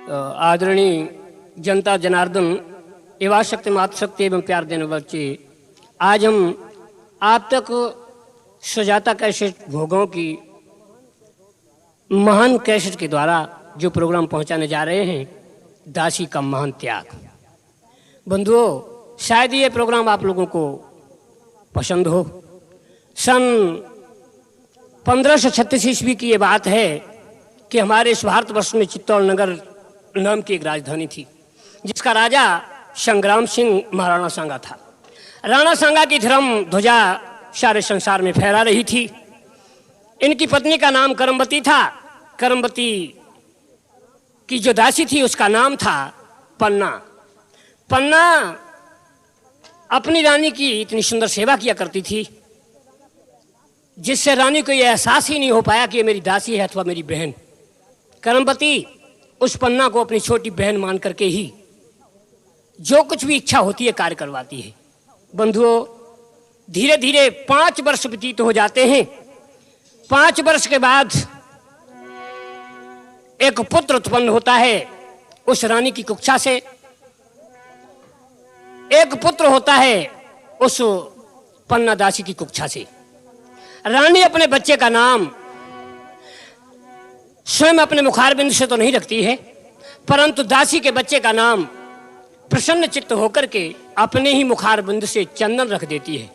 आदरणीय जनता जनार्दन एवं शक्ति मातृशक्ति एवं प्यार देने बच्चे, आज हम आप तक सुजाता कैसेट भोगों की महान कैसेट के द्वारा जो प्रोग्राम पहुंचाने जा रहे हैं, दासी का महान त्याग। बंधुओं, शायद ये प्रोग्राम आप लोगों को पसंद हो। सन 1536 ईस्वी की ये बात है कि हमारे इस भारतवर्ष में चित्तौड़ नगर नाम की एक राजधानी थी, जिसका राजा संग्राम सिंह महाराणा सांगा था। राणा सांगा की धर्म ध्वजा सारे संसार में फहरा रही थी। इनकी पत्नी का नाम करमवती था। करमवती की जो दासी थी उसका नाम था पन्ना। पन्ना अपनी रानी की इतनी सुंदर सेवा किया करती थी, जिससे रानी को यह एहसास ही नहीं हो पाया कि ये मेरी दासी है अथवा मेरी बहन। करमवती उस पन्ना को अपनी छोटी बहन मान करके ही जो कुछ भी इच्छा होती है कार्य करवाती है। बंधुओं, धीरे धीरे 5 वर्ष व्यतीत हो जाते हैं। 5 वर्ष के बाद एक पुत्र उत्पन्न होता है उस रानी की कुक्षा से। एक पुत्र होता है उस पन्ना दासी की कुक्षा से। रानी अपने बच्चे का नाम स्वयं अपने मुखारबिंद से तो नहीं रखती है, परंतु दासी के बच्चे का नाम प्रसन्न चित्त होकर के अपने ही मुखारबिंद से चंदन रख देती है।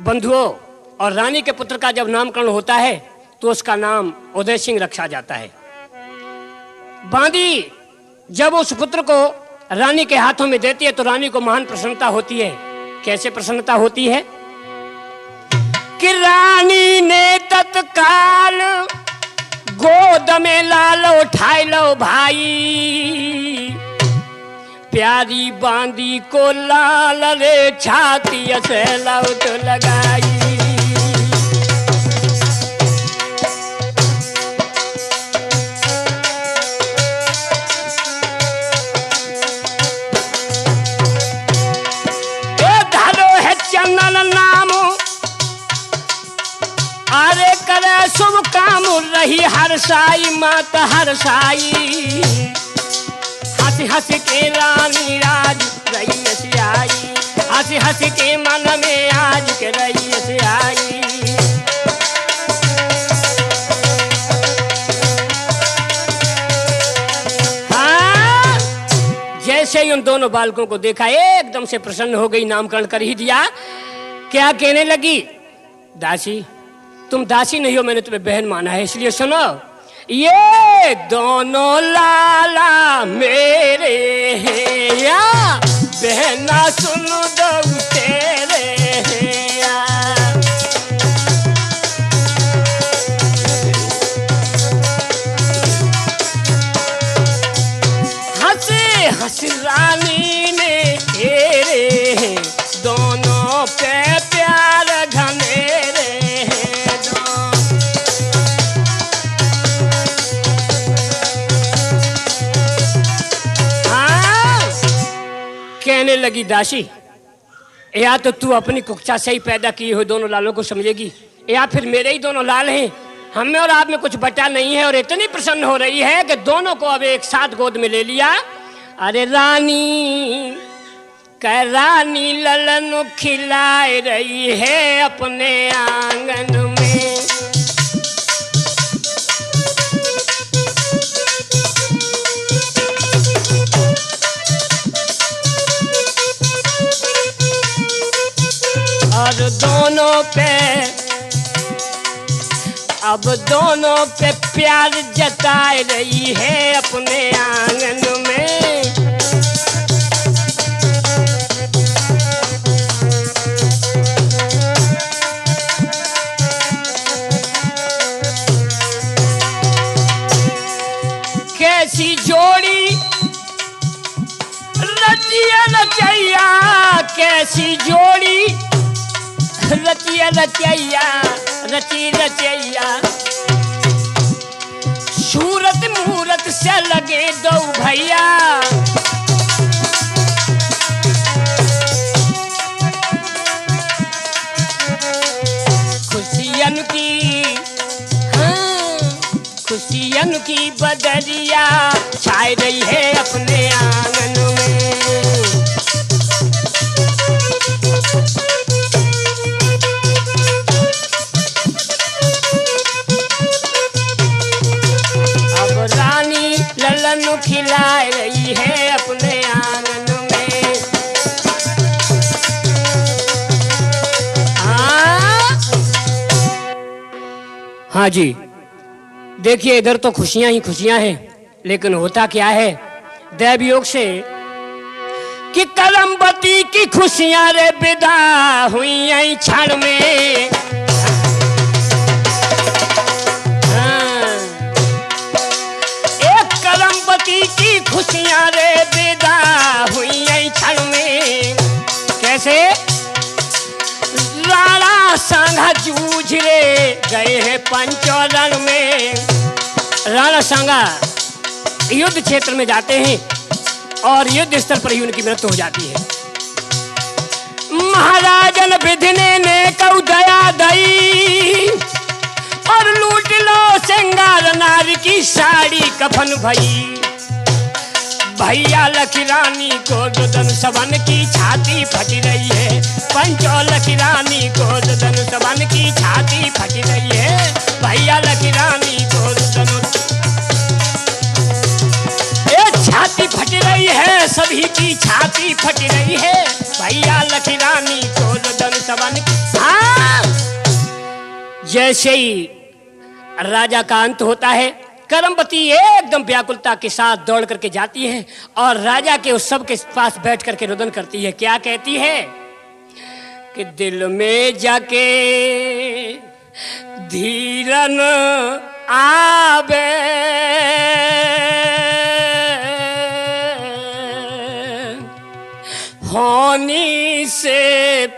बंधुओं, और रानी के पुत्र का जब नामकरण होता है तो उसका नाम उदय सिंह रखा जाता है। बांदी जब उस पुत्र को रानी के हाथों में देती है तो रानी को महान प्रसन्नता होती है। कैसे प्रसन्नता होती है कि रानी ने तत्काल गोद में लाल उठाए लो भाई, प्यारी बांदी को लाल रे छाती से लौट लगाई। धरो है चंदन नाम, अरे करे शुभ काम रही हरसाई माता हरसाई। हंस हंस के रानी राज रही से आई, हंस हंस के मन में आज के रही से आई। हाँ, जैसे ही उन दोनों बालकों को देखा एकदम से प्रसन्न हो गई, नामकरण कर ही दिया। क्या कहने लगी, दासी तुम दासी नहीं हो, मैंने तुम्हें बहन माना है, इसलिए सुनो। ये दोनों लाला मेरे हैं या बहना सुन दो तेरे हैं या। हंसे हंस रानी ने घेरे हैं, दोनों पे प्यार घनेरे। कहने लगी दासी, या तो तू अपनी कुक्षा से ही पैदा किए हुए दोनों लालों को समझेगी, या फिर मेरे ही दोनों लाल हैं, हमें और आप में कुछ बटा नहीं है। और इतनी प्रसन्न हो रही है कि दोनों को अब एक साथ गोद में ले लिया। अरे रानी कह रानी ललन खिलाए रही है अपने आंगन में। और दोनों पे अब दोनों पे प्यार जताए रही है अपने आंगन में। कैसी जोड़ी रचिया रचैया, कैसी जोड़ी रचिया रचैया, रची रचैया। सूरत मुहूर्त से लगे दो भैया, खुशियन की की बदरिया छाई रही है अपने आंगन में। अब रानी ललन खिला रही है अपने आंगन में। हाँ जी, देखिए इधर तो खुशियां ही खुशियां हैं, लेकिन होता क्या है दैवयोग से कि करमबती की खुशियां रे विदा हुई यही क्षण में। हाँ। एक करमबती की खुशियां रे विदा हुई यही क्षण में। कैसे? राणा सांगा जूझ रे गए हैं पंचोरण में। राणा सांगा युद्ध क्षेत्र में जाते हैं और युद्ध स्तर पर ही उनकी मृत्यु हो जाती है। महाराजन विधिने ने कऊ दया दई और लूट लो श्रृंगार नारी की साड़ी कफन भई। भैया लकी रानी को रुदन सबन की छाती फट रही है। पंचो लकी रानी को रुदन सबन की छाती फट रही है। भैया लकी रानी को रुदन छाती फट रही है, सभी की छाती फट रही है। भैया लकी रानी को रुदन सबन की। हाँ। जैसे ही राजा का अंत होता है, करमबती एकदम व्याकुलता के साथ दौड़ करके जाती है और राजा के उस सब के पास बैठ करके रुदन करती है। क्या कहती है कि दिल में जाके धीरन आवे, होनी से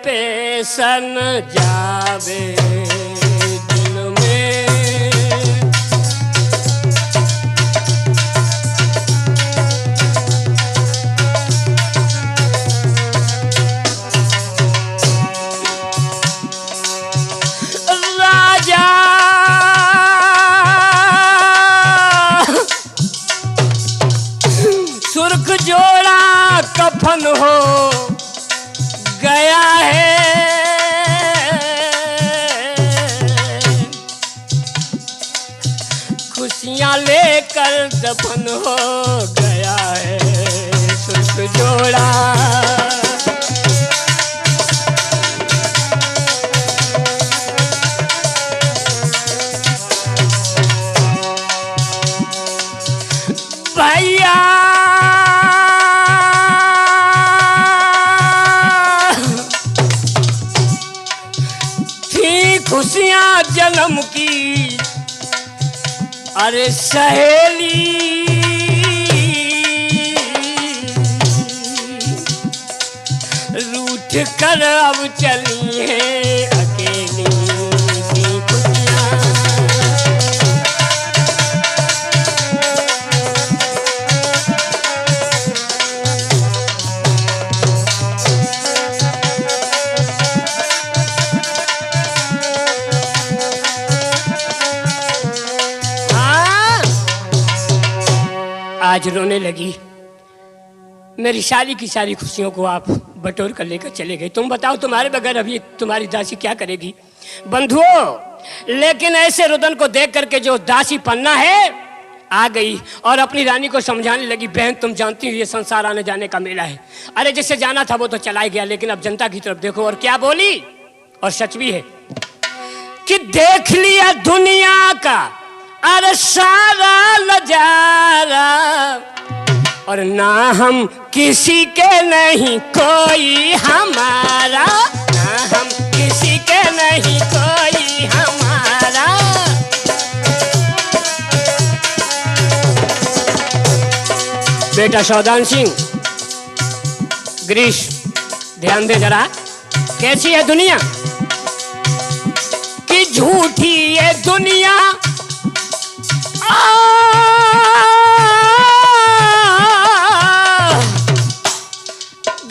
पेशन जावे। जोड़ा कफन हो गया है, खुशियां लेकर दफन हो गया है सुर्ख जोड़ा। भैया खुशियां जन्म की अरे सहेली, रूठ कर अब चली है अकेली की खुशियां। आज रोने लगी। मेरी सारी की सारी खुशियों को आप बटोर कर लेकर चले गए। तुम बताओ तुम्हारे बगैर अभी तुम्हारी दासी क्या करेगी? बंधुओं, लेकिन ऐसे रुदन को देख करके जो दासी पन्ना है आ गई और अपनी रानी को समझाने लगी, बहन तुम जानती हो ये संसार आने जाने का मेला है। अरे जिससे जाना था वो तो चला ही गया, लेकिन अब जनता की तरफ देखो। और क्या बोली, और सच भी है कि देख लिया दुनिया का अरे सारा नजारा और ना हम किसी के नहीं कोई हमारा, ना हम किसी के नहीं कोई हमारा। बेटा सौदान सिंह, ग्रीश, ध्यान दे जरा, कैसी है दुनिया कि झूठी ये दुनिया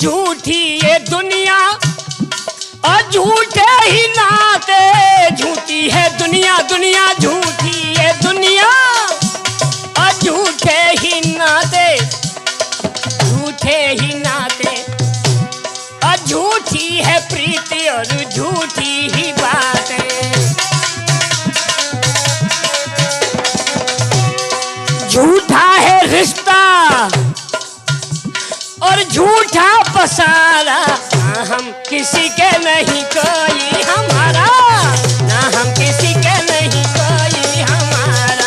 झूठी ये दुनिया और झूठे ही नाते। झूठी है दुनिया, दुनिया झूठी ये दुनिया झूठी ही बातें। झूठा है रिश्ता और झूठा पसारा, ना हम किसी के नहीं कोई हमारा, ना हम किसी के नहीं कोई हमारा।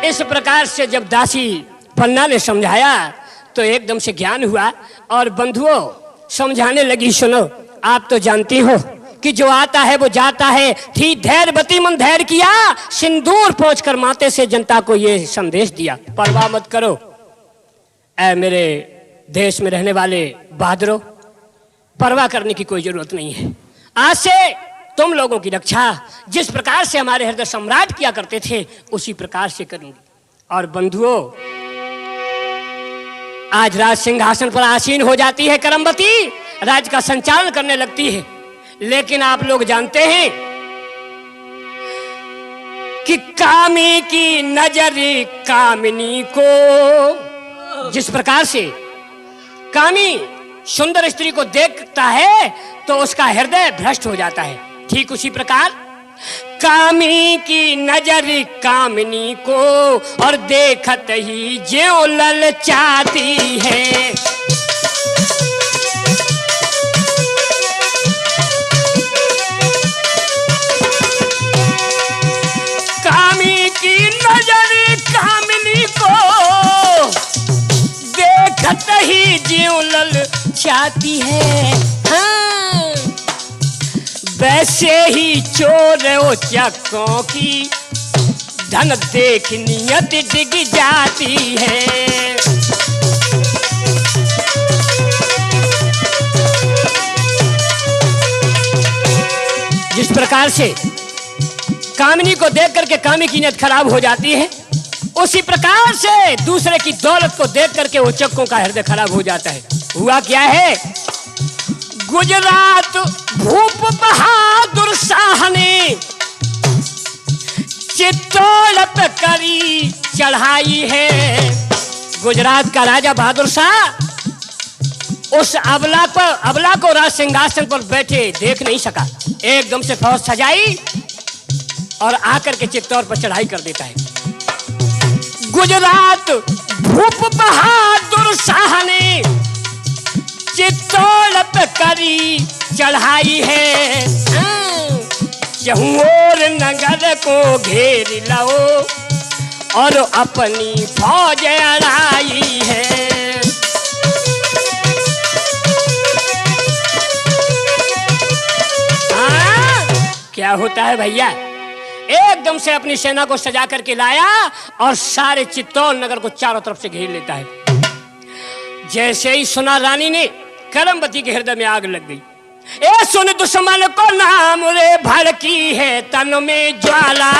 इस प्रकार से जब दासी पन्ना ने समझाया तो एकदम से ज्ञान हुआ और बंधुओं समझाने लगी, सुनो आप तो जानती हो कि जो आता है वो जाता है, थी धैर्यवती मन धैर्य किया, सिंदूर पोंछकर माथे से जनता को ये संदेश दिया, परवाह मत करो ऐ मेरे देश में रहने वाले बहादुरों, परवाह करने की कोई जरूरत नहीं है। आज से तुम लोगों की रक्षा जिस प्रकार से हमारे हृदय सम्राट किया करते थे उसी प्रकार से करूंगी। और बंधुओं आज राज सिंहासन पर आसीन हो जाती है करमवती, राज का संचालन करने लगती है, लेकिन आप लोग जानते हैं कि कामी की नजर कामिनी को, जिस प्रकार से कामी सुंदर स्त्री को देखता है तो उसका हृदय भ्रष्ट हो जाता है, ठीक उसी प्रकार कामी की नजर कामिनी को और देखत ही ज्यों ललचाती है। कामी की नजर कामिनी को देखत ही ज्यों ललचाती है। हाँ। वैसे ही चोर ओ चक्कों की धन देख नियत डिग जाती है। जिस प्रकार से कामिनी को देख करके कामी की नीयत खराब हो जाती है, उसी प्रकार से दूसरे की दौलत को देख करके वो चक्कों का हृदय खराब हो जाता है। हुआ क्या है, गुजरात भूप बहादुर शाह ने चित्तौड़ पे करी चढ़ाई है। गुजरात का राजा बहादुर शाह उस अबला को राज सिंहासन पर बैठे देख नहीं सका, एकदम से फौज सजाई और आकर के चित्तौड़ पर चढ़ाई कर देता है। गुजरात भूप बहादुर शाह ने चित्तौड़ पे करी चढ़ाई है। चहुं ओर नगर को घेर लो और अपनी फौज अड़ाई है। क्या होता है भैया, एकदम से अपनी सेना को सजा करके लाया और सारे चित्तौड़ नगर को चारों तरफ से घेर लेता है। जैसे ही सुना रानी ने, करमवती के हृदय में आग लग गई। ए सुन दुश्मन को नाम रे भड़की है तन में ज्वाला।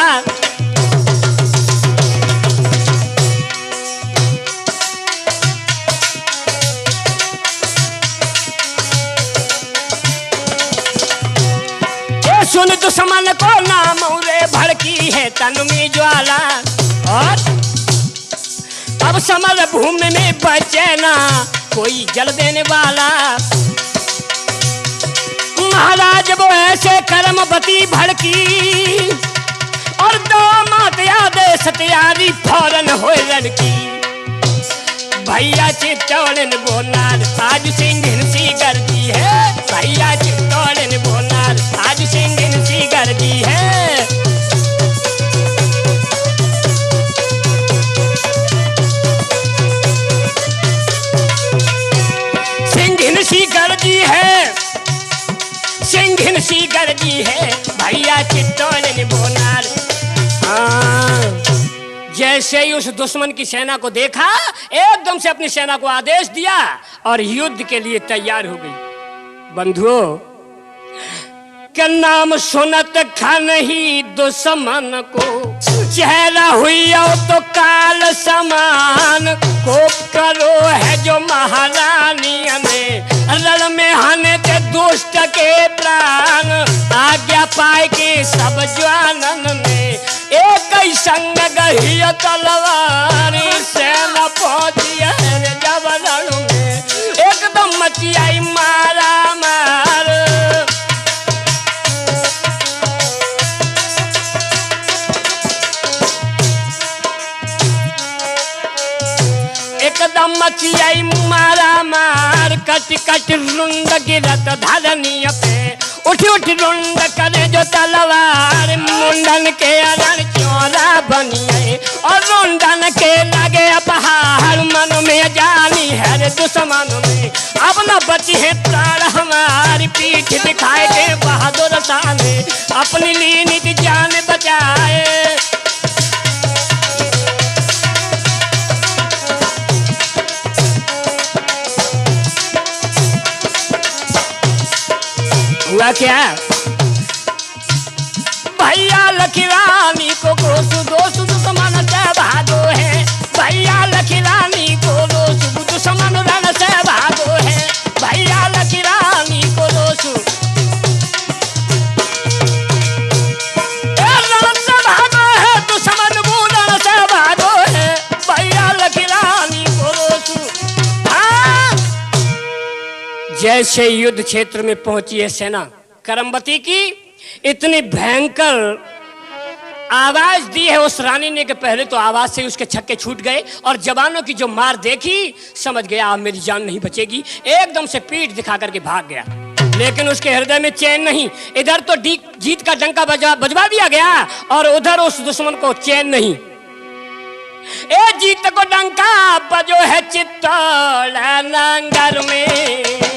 ए सुन दुश्मन को नाम रे भड़की है तन में ज्वाला। और अब समर भूमि में बचे ना कोई जल देने वाला। महाराज वो ऐसे करमवती भड़की और दामाद आदेश तैयारी फौरन हो लड़की। भैया चित्तौड़न बोनार आज सिंह सी गर्दी है। भैया चित्तौड़न बोनार आज सिंह सी गर्दी है। सी गर्दी है, सिंघिन सी गर्दी है। भैया चित्तौड़न बोनार। जैसे ही उस दुश्मन की सेना को देखा, एकदम से अपनी सेना को आदेश दिया और युद्ध के लिए तैयार हो गई। बंधुओं का नाम सुनत खन ही दुश्मन को चेहरा हुई तो काल समान। कोप करो है जो महारानी ने रण में हने ते दुष्ट के प्राण। आज्ञा पाए के सब जवानन ने एक ही संग गही तलवारी। सेना होती है जब रण में एकदम मची आई मारा मार। एकदम मची आई मारा मार, कट कट रुंड गिरत धरनी पे, उठ उठ रुंड करे जो तलवार, मुंडन के अरण चौरा बनिए और रुंडन के लगे पहाड़, मन में जानी है रे दुश्मन में अब न बची है प्राण हमारी, पीठ दिखाए दे बहादुर साने अपनी लीनित जान बचाए। हुआ क्या? भैया लखीरानी को दोस्त दुश्मन से भागो है, भैया लखीरानी को दोस्त दुश्मन रण से भागो है, भैया लखीरानी को दोस्त रण से भागो है, दुश्मन रण से भागो है, भैया लखीरानी को दोस्त। जैसे युद्ध क्षेत्र में पहुंची है सेना, करमवती की इतनी भयंकर आवाज दी है उस रानी ने कि पहले तो आवाज से उसके छक्के छूट गए और जवानों की जो मार देखी समझ गया अब मेरी जान नहीं बचेगी, एकदम से पीठ दिखा करके भाग गया। लेकिन उसके हृदय में चैन नहीं, इधर तो जीत का डंका बजवा दिया गया और उधर उस दुश्मन को चैन नहीं। ए जीत को डंका बजो है चित्तौड़ नगर में,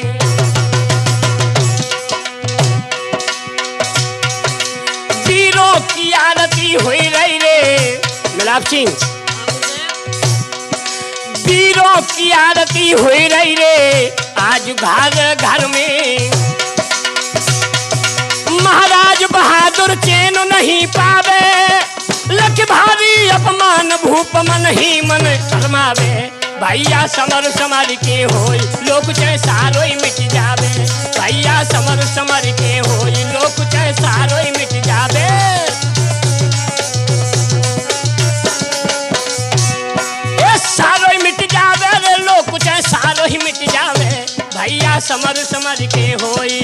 वीरों की आरती हुई रही रे मिलाप सिंह, वीरों की आरती हुई रही रे आज घर घर में, महाराज बहादुर चैन नहीं पावे, लख भारी अपमान भूप मन ही मन शर्मावे, भैया समर समर के होई लोग चाहे सारोई मिट जावे, भैया समर समर के होई लोग चाहे सारोई मिट जावे। ए सारोई मिट जावे रे लोग चाहे सारोई मिट जावे, भैया समर समर के होई।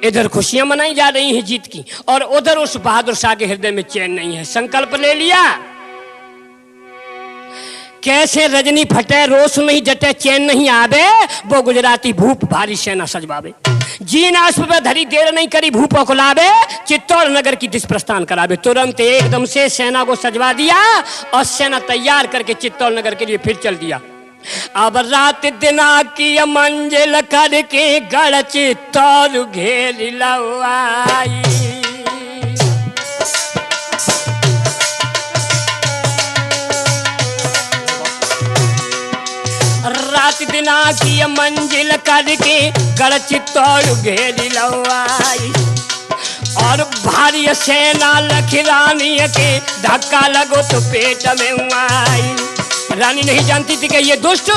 इधर खुशियां मनाई जा रही हैं जीत की और उधर उस बहादुर शाह के हृदय में चैन नहीं है। संकल्प ले लिया कैसे रजनी फटे रोष नहीं जटे चैन नहीं आवे, वो गुजराती भूप भारी सेना सजवावे, जीन आस्प पे धरी देर नहीं करी भूप अकुलावे, चित्तौड़ नगर की दिश प्रस्थान करावे। तुरंत एकदम से सेना को सजवा दिया और सेना तैयार करके चित्तौड़ नगर के लिए फिर चल दिया। अब रात दिना की मंजिल करके गढ़ चित्तौड़ घेर लवाई, रात दिना की मंजिल करके गढ़ चित्तौड़ घेर लवाई, और भारी सेना लखीरानी के धक्का लगो तो पेट में आई। रानी नहीं जानती थी कि ये दुष्ट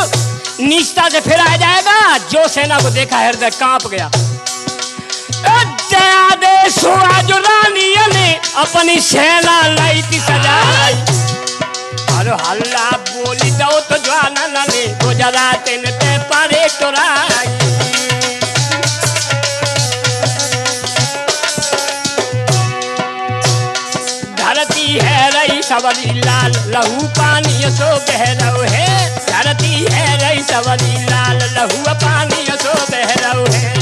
नीचता से फिर आ जाएगा, जो सेना को देखा हृदय कांप गया। आदेश हुआ जो रानी ने अपनी सेना लाई थी सजाई, और हल्ला बोली दो तो जाना न ले गुजरात ने पारे टोराई। धरती है रही सवरी लाल लहू पानी सो बह रहो है, धरती है रही सवरी लाल लहू पानी सो बह रहो है।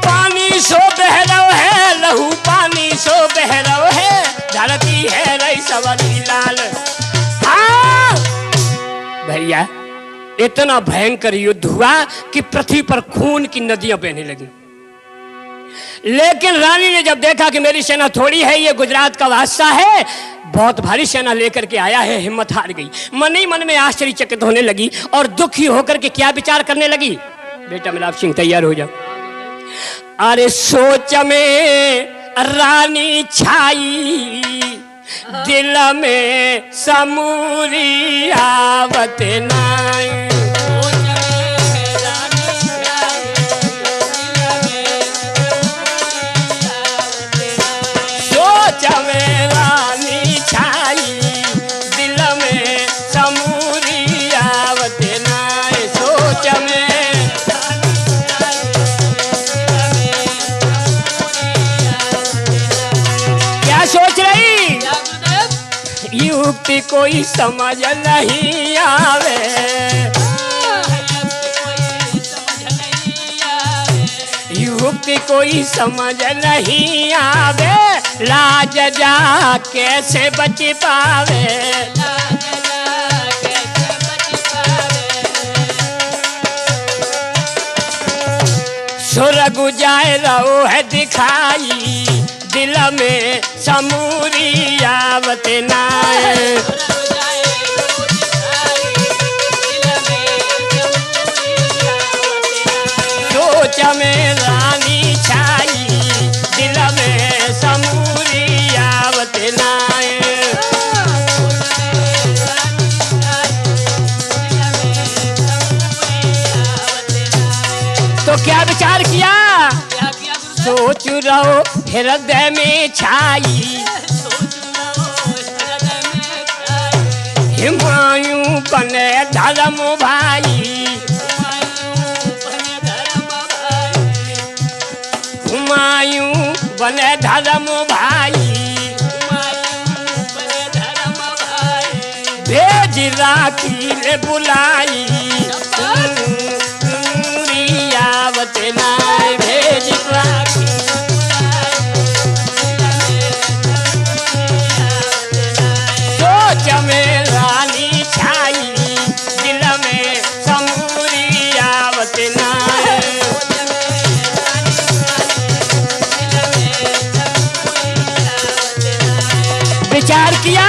पानी सो बह रहो है लहू पानी सो बह रहो है, धरती है रही सवरी लाल। हाँ भैया इतना भयंकर युद्ध हुआ कि पृथ्वी पर खून की नदियां बहने लगी। लेकिन रानी ने जब देखा कि मेरी सेना थोड़ी है, ये गुजरात का बादशाह है, बहुत भारी सेना लेकर के आया है, हिम्मत हार गई। मन ही मन में आश्चर्यचकित होने लगी और दुखी होकर के क्या विचार करने लगी। बेटा मिलाप सिंह तैयार हो जाओ। अरे सोच में रानी छाई, दिल में समूरी आवत नाई। कोई समझ नहीं आवे, युक्ति कोई समझ नहीं आवे, लाज जा कैसे बच पावे। सुर गुजाए रहो है दिखाई, दिल में समूरी आवत नाए। सोच में रानी छाई, दिल में समूरी आवत नाए। तो क्या विचार किया? सोच रहो हृदय में छाई, हुमायूं बने धर्म भाई, हुमायूं बने धर्म भाई, भेज राखी ले बुलाई, आवत नाय भेज राखी। सोच में रानी छाई, दिल में समूरी आवत नाय। विचार किया,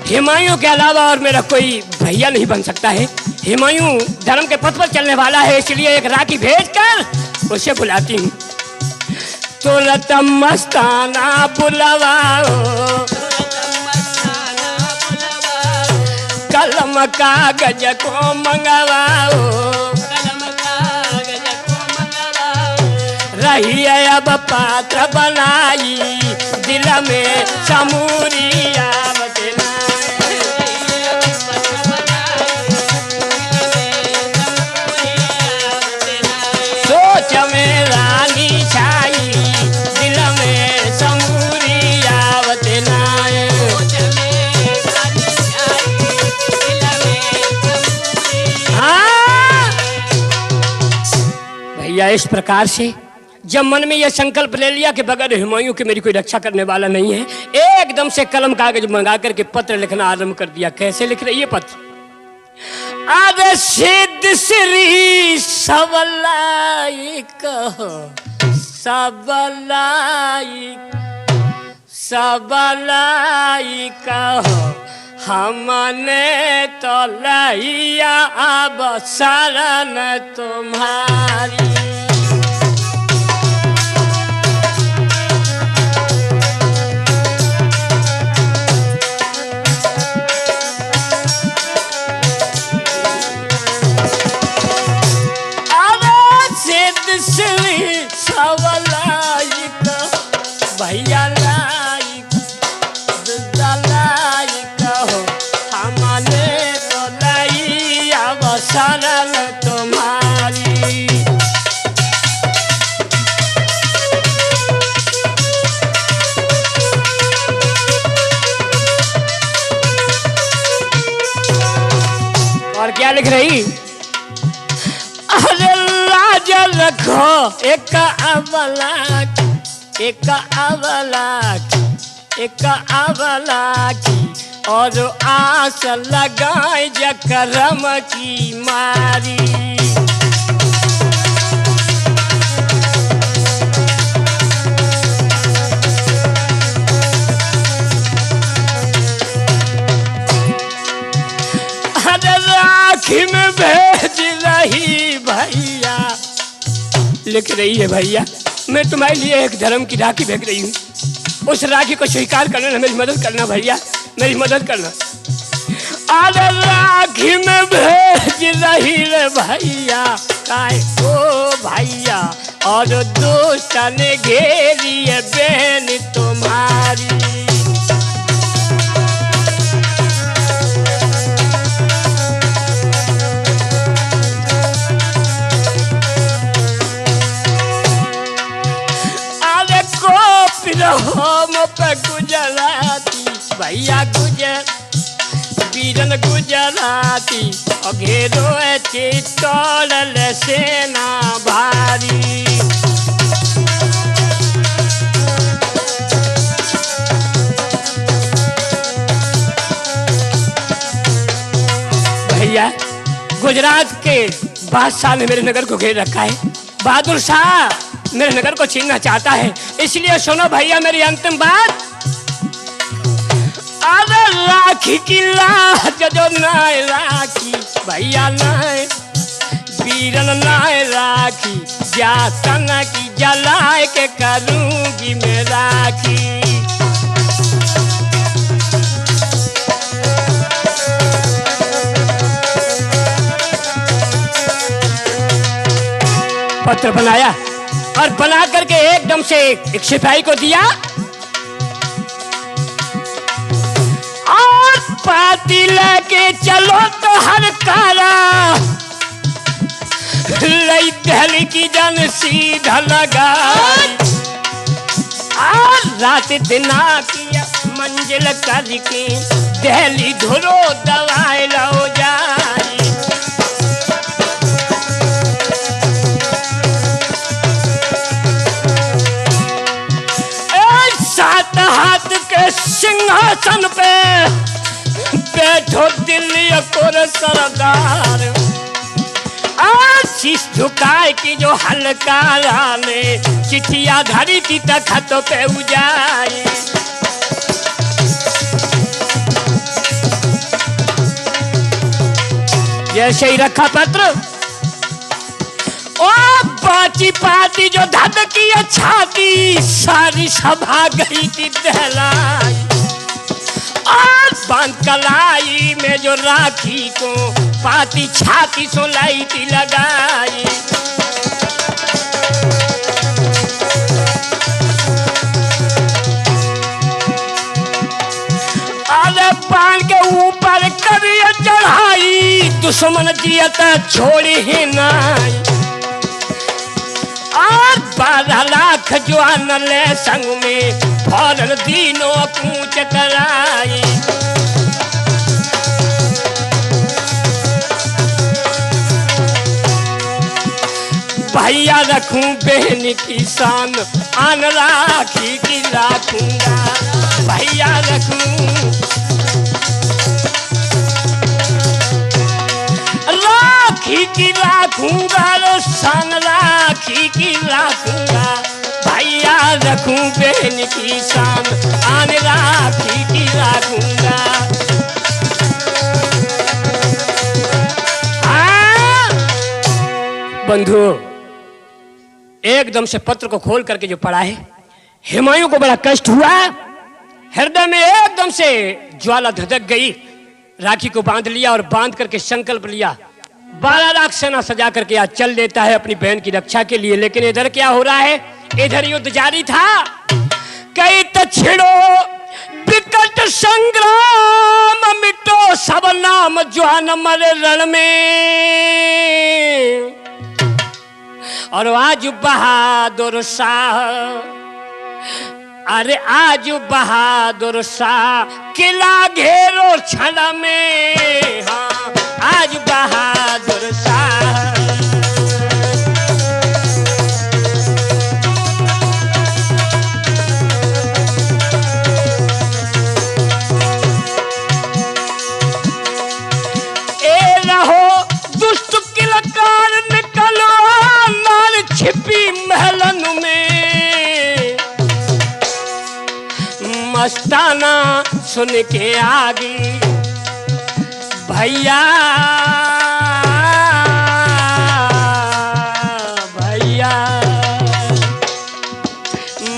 हुमायूं के अलावा और मेरा कोई भैया नहीं बन सकता है। हुमायूं धर्म के पथ पर चलने वाला है, इसलिए एक राखी भेजकर उसे बुलाती हूँ। तुरंत मस्ताना बुलवाओ, कलम कागज को मंगवाओ, रही है अब पात्र बनाई, दिल में समूरी आवत नाय। सोच में रानी छाई, दिल में समूरी आवत नाय। हाँ भैया, इस प्रकार से जब मन में यह संकल्प ले लिया कि बगैर हुमायूं के मेरी कोई रक्षा करने वाला नहीं है, एकदम से कलम कागज मंगा करके पत्र लिखना आरंभ कर दिया। कैसे लिख रही है पत्र? अरे सिद्ध श्री सबलाई कहो, सबलाई सबलाई कहो, हमने तो लिया अब शरण तुम्हारी। भैया लाइक कहो, हमने तो लाई अब शरण तुम्हारी। और क्या लिख रही? अरे लाज रखो एक अबला, एक अबला, एक अबला की, और आस लगाए जकरम की मारी। अरे राखी में भेज रही भैया, लिख रही है भैया, मैं तुम्हारे लिए एक धर्म की राखी भेज रही हूँ, उस राखी को स्वीकार करना, मेरी मदद करना भैया, मेरी मदद करना। अरे राखी में भेज रही रे भैया, काय ओ भैया, और दोस्त ने घेरी है बहन तुम्हारी। हम पे गुजराती भैया, वीरन गुजराती घेरो चित्तौड़ सेना भारी। भैया गुजरात के बादशाह ने मेरे नगर को घेर रखा है। बहादुर शाह मेरे नगर को छीनना चाहता है। इसलिए सुनो भैया मेरी अंतिम बात। अरे राखी की लाज जो नाय राखी भैया नाय वीरन नाय राखी जातन की जलाए के करूंगी मैं राखी। पत्र बनाया और बना करके एकदम से एक सिपाही को दिया और पाती लेके चलो तो हर कारा लई दहली की जन सीधा लगा और रात दिना किया मंजिल करके दहली धुरो दवाई लो जाए। सात हाथ के सिंहासन पे बैठो दिल्ली को सरदार शीश झुकाए की जो हलकारा ने चिट्ठिया धरी थी तखत पे उजाई। जैसे ही रखा पत्र ओ बाची पाती जो धधकी छाती सारी सभा गई थी दहलाई और बांध कलाई में जो राखी को पाती छाती सोलाई थी लगाई। अरे बांध के ऊपर कभी चढ़ाई दुश्मन जियता छोड़ी ही नहीं और 12 लाख जवान ले संग में फौरन दीनों कूच कराई। भैया रखूं बहन की शान आन राखी की राखूंगा भैया रखूं राखी की राखूंगा रो शान राखी की राखूंगा भैया रखूं बहन की शान आन राखी की राखूंगा। बंधु एकदम से पत्र को खोल करके जो पढ़ा है हुमायूं को बड़ा कष्ट हुआ। हृदय में एकदम से ज्वाला धधक गई। राखी को बांध लिया और बांध करके संकल्प लिया 12 लाख सेना सजा करके आज चल देता है अपनी बहन की रक्षा के लिए। लेकिन इधर क्या हो रहा है? इधर युद्ध जारी था। कई तछड़ो विकट संग्राम मिटो सब नाम जवान मरे रण में और आज बहादुर शाह अरे आज बहादुर शाह किला घेरो क्षण में। हाँ आज बहादुर शाह ए रहो दुष्ट किलकार निकलो नार छिपी महलन में मस्ताना सुन के आगी भैया भैया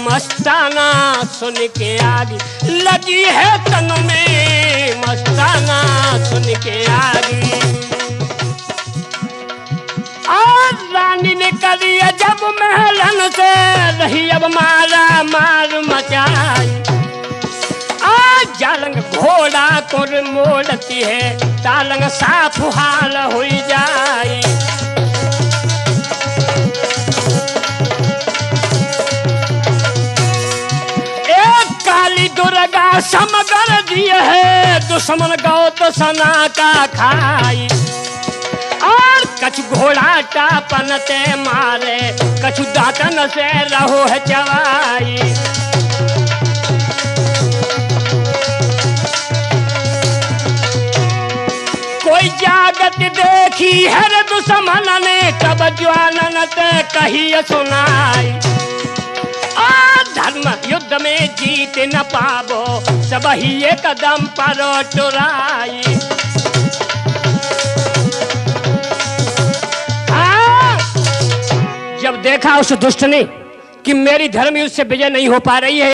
मस्ताना सुन के आगी लगी है तन में मस्ताना सुन के आगी। और रानी ने करी जब महलन से रही अब मारा मार मचाई जालंग घोड़ा को मोड़ती है तालंग साफ हाल हो जाए। एक काली दुर्गा समगर दिए है दुश्मन गौ तो सना का खाई। और कछु घोड़ा टापनते मारे, कछु दातन से रहो है चवाई। कोई जागत देखी है रे दुश्मन ने, कब ज्वालन ते कही सुनाई। धर्म युद्ध में जीत न पावो, सब ही एक कदम पर टुराई। जब देखा उस दुष्ट ने कि मेरी धर्म युद्ध से विजय नहीं हो पा रही है,